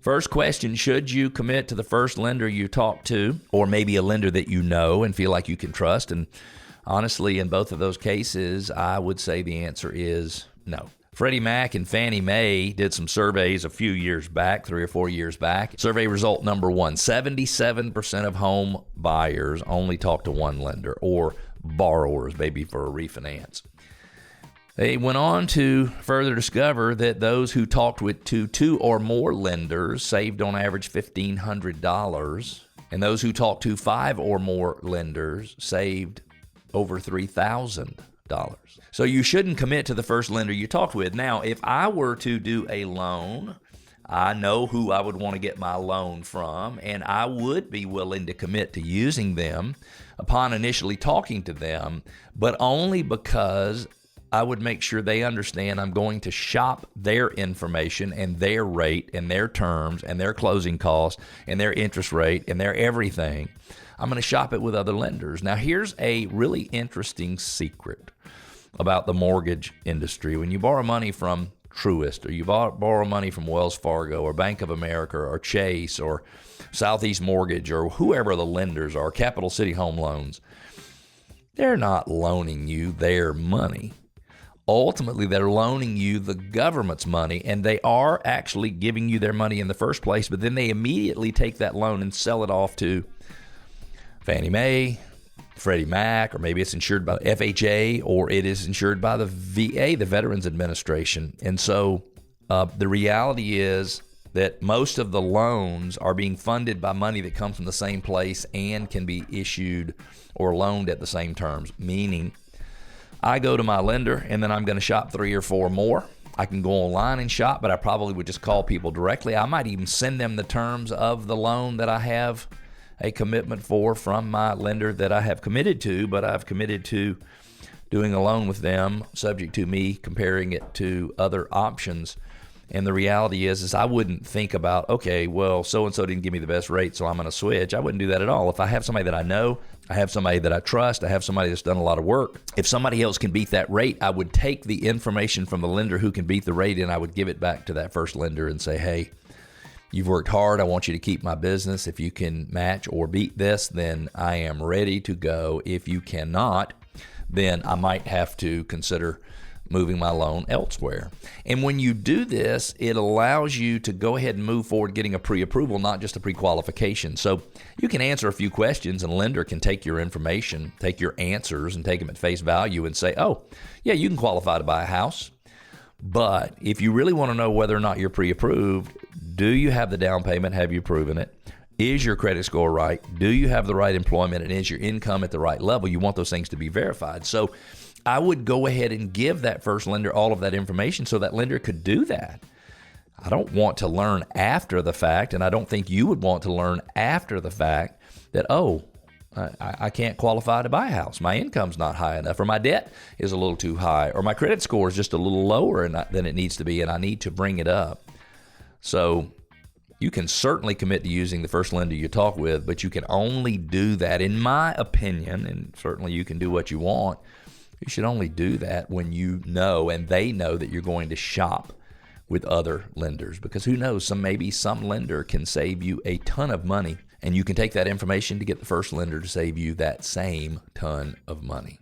First question, should you commit to the first lender you talk to, or maybe a lender that you know and feel like you can trust? And honestly, in both of those cases, I would say the answer is no. Freddie Mac and Fannie Mae did some surveys a few years back, 3 or 4 years back. Survey result number one, 77% of home buyers only talk to one lender, or borrowers, maybe for a refinance. They went on to further discover that those who talked with two or more lenders saved on average $1,500, and those who talked to 5 or more lenders saved over $3,000. So you shouldn't commit to the first lender you talked with. Now, if I were to do a loan, I know who I would want to get my loan from, and I would be willing to commit to using them upon initially talking to them, but only because I would make sure they understand I'm going to shop their information and their rate and their terms and their closing costs and their interest rate and their everything. I'm going to shop it with other lenders. Now, here's a really interesting secret about the mortgage industry. When you borrow money from Truist, or you borrow money from Wells Fargo or Bank of America or Chase or Southeast Mortgage or whoever the lenders are, Capital City Home Loans, they're not loaning you their money. Ultimately, they're loaning you the government's money, and they are actually giving you their money in the first place, but then they immediately take that loan and sell it off to Fannie Mae, Freddie Mac, or maybe it's insured by FHA, or it is insured by the VA, the Veterans Administration. And so the reality is that most of the loans are being funded by money that comes from the same place and can be issued or loaned at the same terms, meaning I go to my lender and then I'm going to shop 3 or 4 more. I can go online and shop, but I probably would just call people directly. I might even send them the terms of the loan that I have a commitment for from my lender that I have committed to, but I've committed to doing a loan with them subject to me comparing it to other options. And the reality is I wouldn't think about, okay, well, so-and-so didn't give me the best rate, so I'm going to switch. I wouldn't do that at all. If I have somebody that I know, I have somebody that I trust, I have somebody that's done a lot of work, if somebody else can beat that rate, I would take the information from the lender who can beat the rate and I would give it back to that first lender and say, hey, you've worked hard. I want you to keep my business. If you can match or beat this, then I am ready to go. If you cannot, then I might have to consider moving my loan elsewhere. And when you do this, it allows you to go ahead and move forward getting a pre-approval, not just a pre-qualification. So you can answer a few questions and a lender can take your information, take your answers and take them at face value and say, oh, yeah, you can qualify to buy a house. But if you really want to know whether or not you're pre-approved, do you have the down payment? Have you proven it? Is your credit score right? Do you have the right employment? And is your income at the right level? You want those things to be verified. So I would go ahead and give that first lender all of that information so that lender could do that. I don't want to learn after the fact, and I don't think you would want to learn after the fact that, oh, I can't qualify to buy a house. My income's not high enough, or my debt is a little too high, or my credit score is just a little lower than it needs to be, and I need to bring it up. So you can certainly commit to using the first lender you talk with, but you can only do that, in my opinion, and certainly you can do what you want, you should only do that when you know and they know that you're going to shop with other lenders, because who knows, maybe some lender can save you a ton of money, and you can take that information to get the first lender to save you that same ton of money.